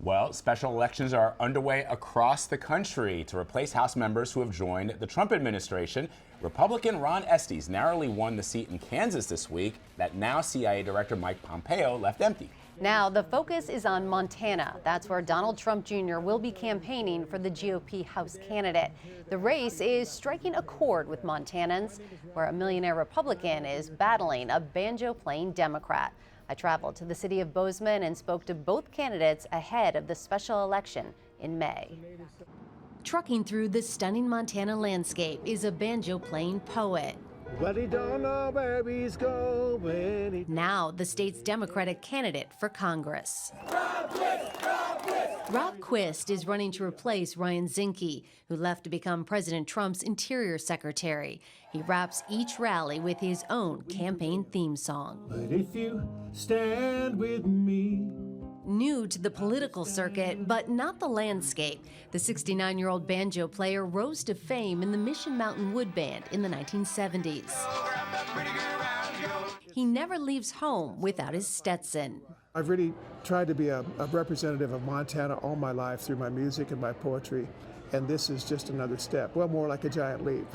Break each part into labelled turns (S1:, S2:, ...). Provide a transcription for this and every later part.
S1: Well, special elections are underway across the country to replace House members who have joined the Trump administration. Republican Ron Estes narrowly won the seat in Kansas this week that now CIA Director Mike Pompeo left empty.
S2: Now the focus is on Montana. That's where Donald Trump Jr. will be campaigning for the GOP House candidate. The race is striking a chord with Montanans, where a millionaire Republican is battling a banjo-playing Democrat. I traveled to the city of Bozeman and spoke to both candidates ahead of the special election in May. Trucking through the stunning Montana landscape is a banjo-playing poet.
S3: But he don't know where he's going.
S2: Now the state's Democratic candidate for Congress. Rob Quist is running to replace Ryan Zinke, who left to become President Trump's Interior Secretary. He wraps each rally with his own campaign theme song.
S3: But if you stand with me.
S2: New to the political circuit, but not the landscape, the 69-year-old banjo player rose to fame in the Mission Mountain Wood Band in the 1970s. He never leaves home without his Stetson.
S3: I've really tried to be a representative of Montana all my life through my music and my poetry, and this is just another step, well, more like a giant leap.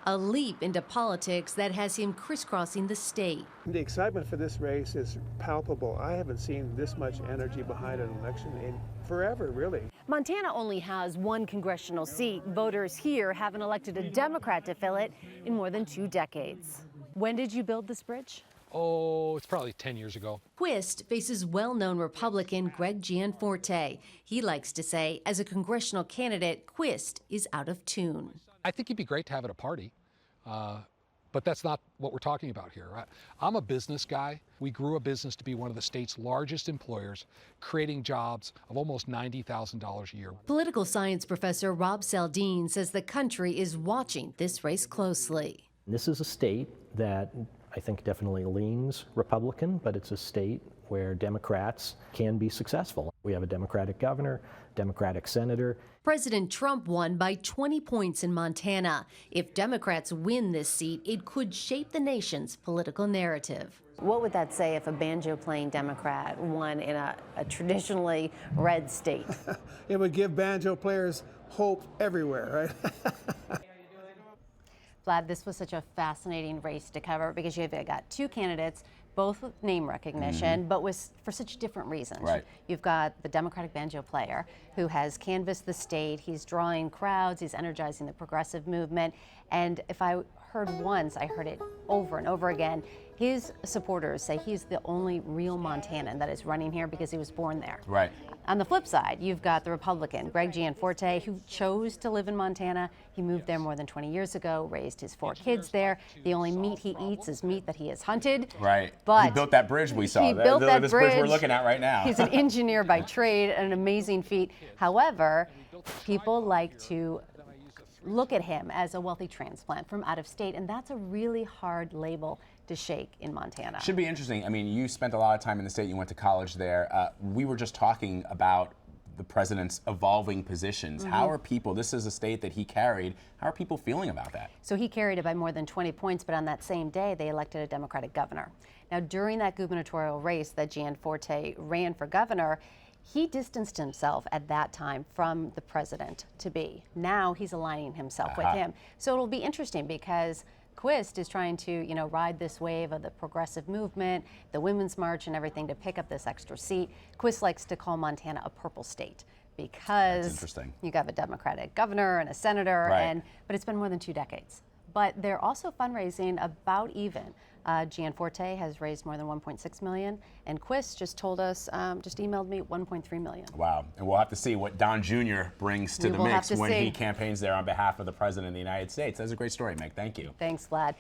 S2: A leap into politics that has him crisscrossing the state.
S3: The excitement for this race is palpable. I haven't seen this much energy behind an election in forever, really.
S2: Montana only has one congressional seat. Voters here haven't elected a Democrat to fill it in more than 2 decades. When did you build this bridge?
S4: Oh, it's probably 10 years ago.
S2: Quist faces well-known Republican Greg Gianforte. He likes to say, as a congressional candidate, Quist is out of tune.
S4: I think it'd be great to have at a party, but that's not what we're talking about here. I'm a business guy. We grew a business to be one of the state's largest employers, creating jobs of almost $90,000 a year. Political science professor Rob Saldin says the country is watching this race closely.
S5: This is a state that I think definitely leans Republican, but it's a state where Democrats can be successful. We have a Democratic governor, Democratic senator.
S2: President Trump won by 20 points in Montana. If Democrats win this seat, it could shape the nation's political narrative. What would that say if a banjo-playing Democrat won in a traditionally red state?
S3: It would give banjo players hope everywhere, right?
S2: Vlad, this was such a fascinating race to cover because you've got 2 candidates, both with name recognition, but for such different reasons.
S1: Right.
S2: You've got the Democratic banjo player who has canvassed the state. He's drawing crowds. He's energizing the progressive movement. And if I heard once, I heard it over and over again. His supporters say he's the only real Montanan that is running here because he was born there.
S1: Right.
S2: On the flip side, you've got the Republican, Greg Gianforte, who chose to live in Montana. He moved there more than 20 years ago, raised his 4 kids there. The only meat he eats is meat that he has hunted.
S1: Right.
S2: But
S1: he built that bridge we saw.
S2: He built that
S1: this
S2: bridge
S1: we're looking at right now.
S2: He's an engineer by trade, an amazing feat. However, people like to look at him as a wealthy transplant from out of state, and that's a really hard label to shake in Montana.
S1: Should be interesting. I mean, you spent a lot of time in the state. You went to college there. We were just talking about the president's evolving positions. How are people, this is a state that he carried, how are people feeling about that?
S2: So he carried it by more than 20 points, but on that same day, they elected a Democratic governor. Now, during that gubernatorial race that Gianforte ran for governor, he distanced himself at that time from the president to be. Now he's aligning himself with him. So it'll be interesting because Quist is trying to, ride this wave of the progressive movement, the Women's March and everything to pick up this extra seat. Quist likes to call Montana a purple state because you have a Democratic governor and a senator, but it's been more than 2 decades. But they're also fundraising about even. Gianforte has raised more than $1.6 million, and Quist just told us, just emailed me, $1.3 million.
S1: Wow, and we'll have to see what Don Jr. brings to the mix when he campaigns there on behalf of the President of the United States. That's a great story, Meg. Thank you.
S2: Thanks, Vlad.